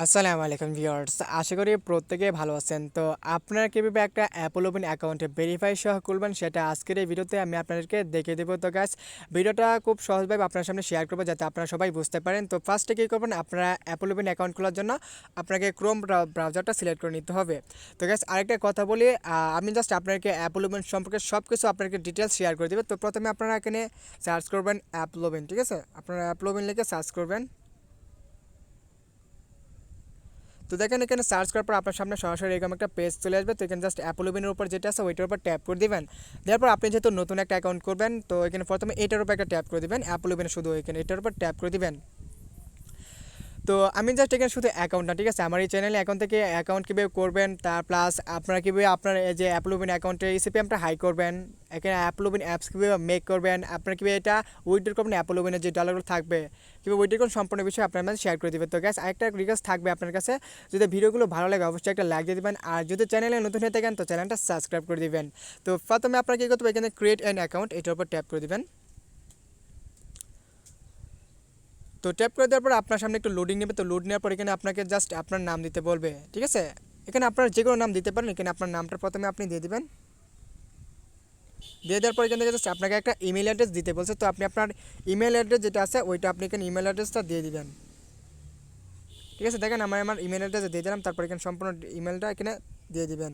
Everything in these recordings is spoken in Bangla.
আসসালামু আলাইকুম ভিউয়ার্স, আশা করি প্রত্যেকে ভালো আছেন। তো আপনারা কীভাবে একটা অ্যাপলোবিন অ্যাকাউন্টে ভেরিফাই সহ খুলবেন সেটা আজকের এই ভিডিওতে আমি আপনাদেরকে দেখিয়ে দেবো। তো গাইস, ভিডিওটা খুব সহজভাবে আপনার সামনে শেয়ার করবো যাতে আপনারা সবাই বুঝতে পারেন। তো ফার্স্টে কী করবেন, আপনারা অ্যাপলোবিন অ্যাকাউন্ট খোলার জন্য আপনাকে ক্রোম ব্রাউজারটা সিলেক্ট করে নিতে হবে। তো গাইস, আরেকটা কথা বলি, আমি জাস্ট আপনাকে অ্যাপলোবিন সম্পর্কে সব কিছু আপনাকে ডিটেলস শেয়ার করে দেবো। তো প্রথমে আপনারা এখানে সার্চ করবেন অ্যাপলোবিন, ঠিক আছে? আপনারা অ্যাপলোবিন লিখে সার্চ করবেন। তো দেখেন এখানে সার্চ করার পর আপনার সামনে সরাসরি এরকম একটা পেজ চলে আসবে। তো এখানে জাস্ট অ্যাপলোবিনের উপর যেটা আছে ওইটার উপর ট্যাপ করে দিবেন। দেওয়ার পর আপনি যেহেতু নতুন একটা অ্যাকাউন্ট করবেন, তো এখানে প্রথমে এটার উপর একটা ট্যাপ করে দিবেন। অ্যাপলোবিনে শুধু এখানে এটার উপর ট্যাপ করে দিবেন। তো আমি জাস্ট এখানে শুধু অ্যাকাউন্ট না, ঠিক আছে, আমার এই চ্যানেলে অ্যাকাউন্ট থেকে অ্যাকাউন্ট কীভাবে করবেন, তার প্লাস আপনারা কীভাবে আপনার এই যে অ্যাপলোবিন অ্যাকাউন্টের রেসিপিটা হাই করবেন, এখানে অ্যাপলোবিন অ্যাপস কীভাবে মেক করবেন, আপনারা কীভাবে এটা উইথড্র করবেন, অ্যাপলোবিনের যে ডলারগুলো থাকবে কীভাবে উইথড্র করুন, সম্পূর্ণ বিষয় আপনার মাঝে শেয়ার করে দেবেন। তো গ্যাস, আরেকটা রিকোয়েস্ট থাকবে আপনার কাছে, যদি ভিডিওগুলো ভালো লাগে অবশ্যই একটা লাইক দিয়ে দেবেন, আর যদি চ্যানেলে নতুন হয়ে থাকেন তো চ্যানেলটা সাবস্ক্রাইব করে দিবেন। তো প্রথমে আপনারা কী করতে হবে, এখানে ক্রিয়েট অ্যান অ্যাকাউন্ট এটার উপর ট্যাপ করে দিবেন। তো ট্যাপ করে দেওয়ার পর আপনার সামনে একটু লোডিং নেবে। তো লোড নেওয়ার পর এখানে আপনাকে জাস্ট আপনার নাম দিতে বলবে, ঠিক আছে? এখানে আপনার যে কোনো নাম দিতে পারেন। এখানে আপনার নামটা প্রথমে আপনি দিয়ে দিবেন। দিয়ে দেওয়ার পর এখান থেকে জাস্ট আপনাকে একটা ইমেল অ্যাড্রেস দিতে বলছে। তো আপনি আপনার ইমেল অ্যাড্রেস যেটা আছে ওইটা আপনি এখানে ইমেল অ্যাড্রেসটা দিয়ে দিবেন, ঠিক আছে? দেখেন আমার ইমেল অ্যাড্রেস দিয়ে দিলাম। তারপর এখানে সম্পূর্ণ ইমেলটা এখানে দিয়ে দিবেন।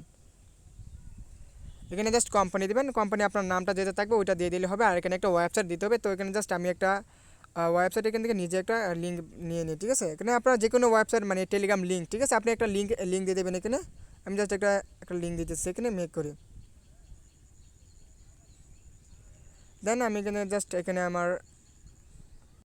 এখানে জাস্ট কোম্পানি দিবেন, কোম্পানি আপনার নামটা যেটা থাকবে ওইটা দিয়ে দিলে হবে। আর এখানে একটা ওয়েবসাইট দিতে হবে। তো এখানে জাস্ট আমি একটা ওয়েবসাইট এখান থেকে নিজে একটা লিঙ্ক নিয়ে নিই, ঠিক আছে? এখানে আপনার যে কোনো ওয়েবসাইট মানে টেলিগ্রাম লিঙ্ক, ঠিক আছে, আপনি একটা লিঙ্ক দিয়ে দেবেন এখানে। আমি জাস্ট একটা লিঙ্ক দিতেছি এখানে মেক করি। দেন আমি এখানে জাস্ট এখানে আমার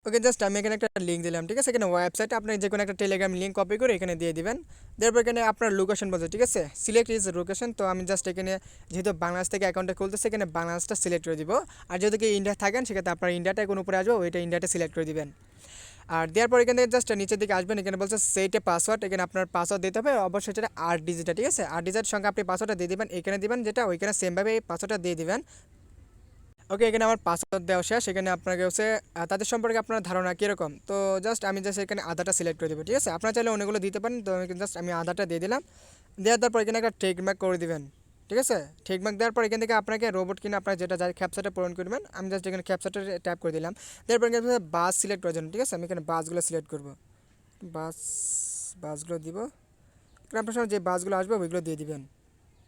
ওকে জাস্ট আমি এখানে একটা লিঙ্ক দিলাম, ঠিক আছে? এখানে ওয়েবসাইট আপনি যে কোনো একটা টেলিগ্রাম লিঙ্ক কপি করে এখানে দিয়ে দিবেন। তারপর এখানে আপনার লোকেশন বলছে, ঠিক আছে, সিলেক্ট ইজ লোকেশন। তো আমি জাস্ট এখানে যেহেতু বাংলাদেশ থেকে অ্যাকাউন্টটা খুলতেছে এখানে বাংলাদেশটা সিলেক্ট করে দিব। আর যদি কি ইন্ডিয়া থাকেন সেক্ষেত্রে আপনার ইন্ডিয়াটা কোনো উপরে আসবে, ওইটা ইন্ডিয়াটা সিলেক্ট করে দিবেন। আর দেওয়ার পর এখানে জাস্ট নিচের দিকে আসবেন, এখানে বলছে সেট এ পাসওয়ার্ড। এখানে আপনার পাসওয়ার্ড দিতে হবে, অবশ্যই সেটা 8 ডিজিট, ঠিক আছে? 8 ডিজিটের সঙ্গে আপনি পাসওয়ার্ডটা দিয়ে দিবেন। এখানে দিবেন যেটা ওইখানে সেমভাবে এই পাসওয়ার্ডটা দিয়ে দিবেন। ওকে, এখানে আমার পাসওয়ার্ড দেওয়া শেষ। সেখানে আপনাকে হচ্ছে তাদের সম্পর্কে আপনার ধারণা কীরকম। তো আমি জাস্ট এখানে আধারটা সিলেক্ট করে দেবো, ঠিক আছে? আপনারা চাইলে অনেকগুলো দিতে পারেন। তো আমি আধারটা দিয়ে দিলাম। দেওয়ার পর এখানে একটা টেকমার্ক করে দিবেন, ঠিক আছে? টেকমার্ক দেওয়ার পর এখান থেকে আপনাকে রোবট কিনে আপনার যেটা যায় ক্যাপচাটা পূরণ করবেন। আমি জাস্ট এখানে ক্যাপচাটা ট্যাপ করে দিলাম। তারপর এখানে বাস সিলেক্ট করার জন্য, ঠিক আছে, আমি এখানে বাসগুলো সিলেক্ট করবো। বাস বাসগুলো দিব। এখানে আপনার সামনে যে বাসগুলো আসবে ওইগুলো দিয়ে দিবেন,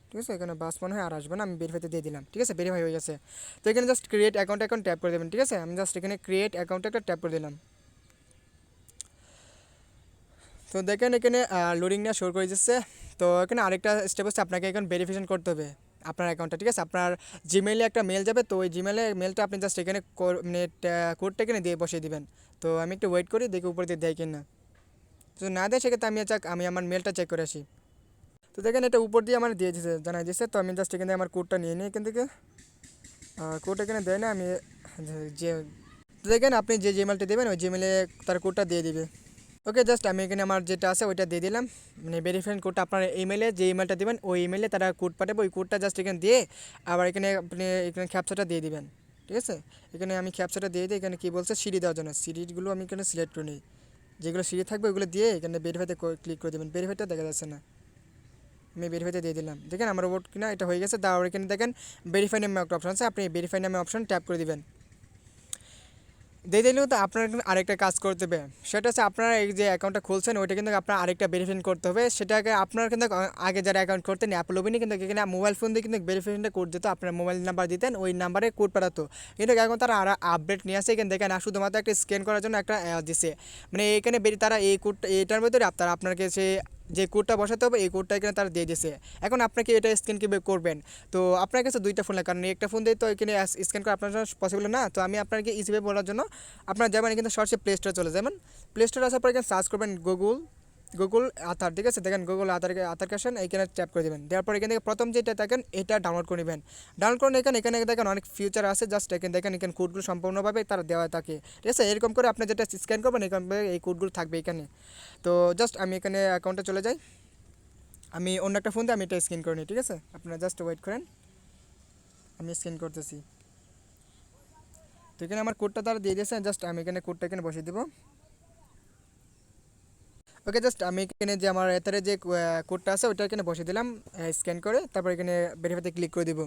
ঠিক আছে? এখানে বাস মনে হয় আর আসবে না, আমি ভেরিফাইতে দিয়ে দিলাম, ঠিক আছে? ভেরিফাই হয়ে গেছে। তো এখানে জাস্ট ক্রিয়েট অ্যাকাউন্ট ট্যাপ করে দেবেন, ঠিক আছে? আমি জাস্ট এখানে ক্রিয়েট অ্যাকাউন্ট একটা ট্যাপ করে দিলাম। তো দেখেন এখানে লোডিং নেওয়া শুরু করে দিচ্ছে। তো এখানে আরেকটা স্টেপ হচ্ছে আপনাকে এখন ভেরিফিকেশন করতে হবে আপনার অ্যাকাউন্টটা, ঠিক আছে? আপনার জিমেইলে একটা মেল যাবে। তো ওই জিমেইলে মেলটা আপনি জাস্ট এখানে মানে কোডটা এখানে দিয়ে বসিয়ে দিবেন। তো আমি একটু ওয়েট করি, দেখি উপরে দিয়ে দেয় কিনা। তো না দেয় সেক্ষেত্রে আমি আমার মেলটা চেক করে আসি। তো দেখেন এটা উপর দিয়ে আমার দিয়ে দিয়েছে, জানাই দিয়েছে। তো আমি জাস্ট এখানে আমার কোডটা নিয়ে নিই এখান থেকে। কোড এখানে দেয় না, আমি যে তো দেখেন আপনি যে জিমেলটা দেবেন ওই জিমেলে তার কোডটা দিয়ে দিবে। ওকে, জাস্ট আমি এখানে আমার যেটা আছে ওইটা দিয়ে দিলাম। মানে ভেরিফাইড কোডটা আপনার ইমেলে যে ইমেলটা দেবেন ওই ইমেলে তারা কোড পাঠাবে। ওই কোডটা জাস্ট এখানে দিয়ে আবার এখানে আপনি এখানে ক্যাপচাটা দিয়ে দিবেন, ঠিক আছে? এখানে আমি ক্যাপচাটা দিয়ে দিই। এখানে কী বলছে সিঁড়ি দেওয়ার জন্য, সিঁড়িগুলো আমি এখানে সিলেক্ট করে নিই। যেগুলো সিঁড়ি থাকবে ওগুলো দিয়ে এখানে ভেরিফাইতে ক্লিক করে দেবেন। ভেরিফাইটা দেখা যাচ্ছে না, আমি ভেরিফাইতে দিয়ে দিলাম। দেখেন আমার রোবট কিনা এটা হয়ে গেছে। তারপর এখানে দেখেন ভেরিফাই নামে একটা অপশন আছে, আপনি ভেরিফাই নামে অপশন ট্যাপ করে দিবেন। দিয়ে দিলেও তো আপনার কিন্তু আরেকটা কাজ করতে হবে। সেটা হচ্ছে আপনারা এই যে অ্যাকাউন্টটা খুলছেন ওইটা কিন্তু আপনার আরেকটা ভেরিফিকেশন করতে হবে। সেটাকে আপনার কিন্তু আগে যারা অ্যাকাউন্ট করতেন অ্যাপলোবিনে কিন্তু এখানে মোবাইল ফোন দিয়ে কিন্তু ভেরিফিকেশনটা কোড দিত। আপনার মোবাইল নাম্বার দিতেন, ওই নাম্বারে কোড পাঠাতো। কিন্তু এখন তারা আর আপডেট নিয়ে আসে। এখানে দেখেন শুধুমাত্র একটা স্ক্যান করার জন্য একটা দিছে। মানে এখানে তারা এই কোডটা এইটার ভিতরে আপনাকে যে কোডটা বসাতে হবে এই কোডটা এখানে তারা দিয়ে দিয়েছে। এখন আপনাকে এটা স্ক্যান কীভাবে করবেন? তো আপনার কাছে দুইটা ফোন লাগে, কারণ একটা ফোন দিয়ে তো এখানে স্ক্যান করা আপনার জন্য পসিবল না। তো আমি আপনাকে ইজিভাবে বলার জন্য আপনার যাবেন কিন্তু সরাসরি প্লে স্টোরে চলে যাবেন। প্লে স্টোরে আসার পর এখানে সার্চ করবেন গুগল আধার, ঠিক আছে? দেখেন গুগল আধার কাশন এইখানে ট্যাপ করে দেবেন। দেওয়ার পর এখান থেকে প্রথম যেটা দেখেন এটা ডাউনলোড করে নেবেন। ডাউনলোড করে এখানে দেখেন অনেক ফিচার আছে। জাস্ট দেখেন কোডগুলো সম্পূর্ণভাবে তারা দেওয়া থাকে, ঠিক আছে? এরকম করে আপনি যেটা স্ক্যান করবেন এখানে এই কোডগুলো থাকবে এখানে। তো জাস্ট আমি এখানে অ্যাকাউন্টে চলে যাই। আমি অন্য একটা ফোন দিয়ে আমি এটা স্ক্যান করে নিই, ঠিক আছে? আপনারা জাস্ট ওয়েট করেন, আমি স্ক্যান করতেছি। তো এখানে আমার কোডটা তারা দিয়ে দিয়েছে, জাস্ট আমি এখানে কোডটা এখানে বসিয়ে দেবো। ওকে, জাস্ট আমি এখানে যে আমার এথারে যে কোডটা আছে ওইটা এখানে বসিয়ে দিলাম স্ক্যান করে, তারপর এখানে ভেরিফাইতে ক্লিক করে দিব।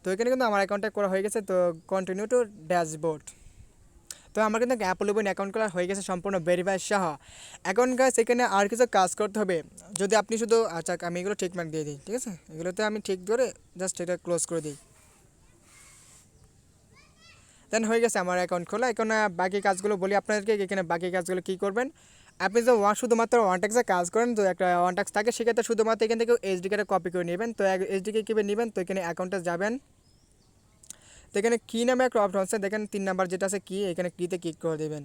তো এখানে কিন্তু আমার অ্যাকাউন্টটা করা হয়ে গেছে। তো কন্টিনিউ টু ড্যাশবোর্ড। তো আমার কিন্তু অ্যাপলুবিন অ্যাকাউন্ট করা হয়ে গেছে সম্পূর্ণ ভেরিফাই সহ। এখন গাইস এখানে আর কিছু কাজ করতে হবে। যদি আপনি শুধু আচ্ছা আমি এগুলো ঠিক মার্ক দিয়ে দিই, ঠিক আছে, এগুলোতে আমি ঠিক ধরে জাস্ট এটা ক্লোজ করে দিই। দেন হয়ে গেছে আমার অ্যাকাউন্ট খোলা। এখন বাকি কাজগুলো বলি আপনাদেরকে। এখানে বাকি কাজগুলো কী করবেন, আপনি যে শুধুমাত্র ওয়ান ট্যাক্সে কাজ করেন, তো একটা ওয়ান ট্যাক্স থাকে, সেক্ষেত্রে শুধুমাত্র এখান থেকে এইচডি কার্ডে কপি করে নেবেন। তো এইচডি কার্ড কীভাবে নেবেন, তো এখানে অ্যাকাউন্টে যাবেন। তো এখানে কি নামে একটা অপশন আছে দেখেন, 3 নাম্বার যেটা আছে কি, এখানে কিতে ক্লিক করে দেবেন।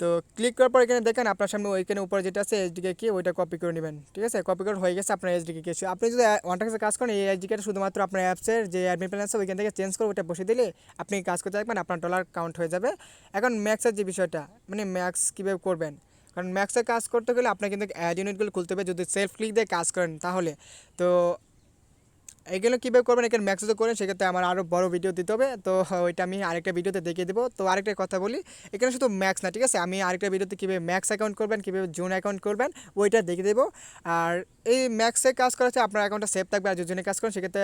তো ক্লিক করার পর এখানে দেখেন আপনার সামনে ওইখানে উপরে যেটা আছে এইচডিকে কি, ওইটা কপি করে নেবেন। ঠিক আছে, কপি করে হয়ে গেছে আপনার এইচডিকে কি। আপনি যদি ওয়ান ট্যাক্সে কাজ করেন, এই এইচডিকে শুধুমাত্র আপনার অ্যাপসের যে অ্যাডমিন প্ল্যান আছে ওইখান থেকে চেঞ্জ করে ওইটা বসে দিলে আপনি কাজ করতে থাকবেন, আপনার ডলার কাউন্ট হয়ে যাবে। এখন ম্যাক্সের যে বিষয়টা, মানে ম্যাক্স কীভাবে করবেন, কারণ ম্যাক্সে কাজ করতে গেলে আপনার কিন্তু অ্যাড ইউনিটগুলো খুলতে হবে যদি সেলফ ক্লিক দিয়ে কাজ করেন তাহলে। তো এগুলো কীভাবে করবেন, এখানে ম্যাক্স যদি করেন সেক্ষেত্রে আমার আরও বড় ভিডিও দিতে হবে। তো ওইটা আমি আরেকটা ভিডিওতে দেখিয়ে দেবো। তো আরেকটা কথা বলি, এখানে শুধু ম্যাক্স না, ঠিক আছে, আমি আরেকটা ভিডিওতে কীভাবে ম্যাক্স অ্যাকাউন্ট করবেন, কীভাবে জোন অ্যাকাউন্ট করবেন ওইটা দেখিয়ে দেবো। আর এই ম্যাক্সে কাজ করাচ্ছে আপনার অ্যাকাউন্টটা সেভ থাকবে, আর জোনে কাজ করেন সেক্ষেত্রে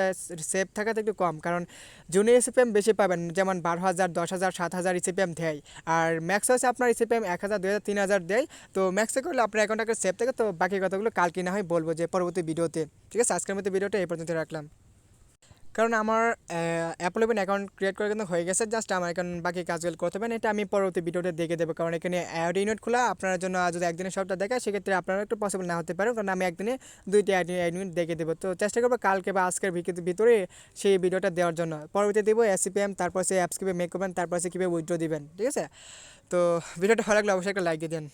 সেভ থাকাতে একটু কম, কারণ জোনে ইসিপিএম বেশি পাবেন, যেমন 12,000, 10,000, 7,000 ইসিপিএম দেয়। আর ম্যাক্স হচ্ছে আপনার ইসিপিএম 1,000, 2,000, 3,000 দেয়। তো ম্যাক্সে করলে আপনার অ্যাকাউন্টটা সেভ থাকে। তো বাকি কথাগুলো কালকে না হয় বলবো যে পরবর্তী ভিডিওতে। ঠিক আছে, আজকের মধ্যে ভিডিওটা এই পর্যন্ত রাখলাম। কারণ আমার অ্যাপলুবিন অ্যাকাউন্ট ক্রিয়েট করে কিন্তু হয়ে গেছে, জাস্ট আমার এখন বাকি কাজগুলো করতে পারেন, এটা আমি পরবর্তী ভিডিওতে দেখে দেবো। কারণ এখানে অ্যাড ইউনিট খোলা আপনার জন্য যদি একদিনে সবটা দেখায় সেক্ষেত্রে আপনারা একটু পসিবল না হতে পারে, কারণ আমি একদিনে 2টি অ্যাড ইউনিট দেখে দেবো। তো চেষ্টা করবো কালকে বা আজকের ভিতরে সেই ভিডিওটা দেওয়ার জন্য। পরবর্তী দেবো এসিপিএম, তারপর সে অ্যাপস কীভাবে মেক করবেন, তারপর সে কীভাবে উইথড্র দিবেন। ঠিক আছে, তো ভিডিওটা ভালো লাগলে অবশ্যই একটা লাইক দিয়ে দেন।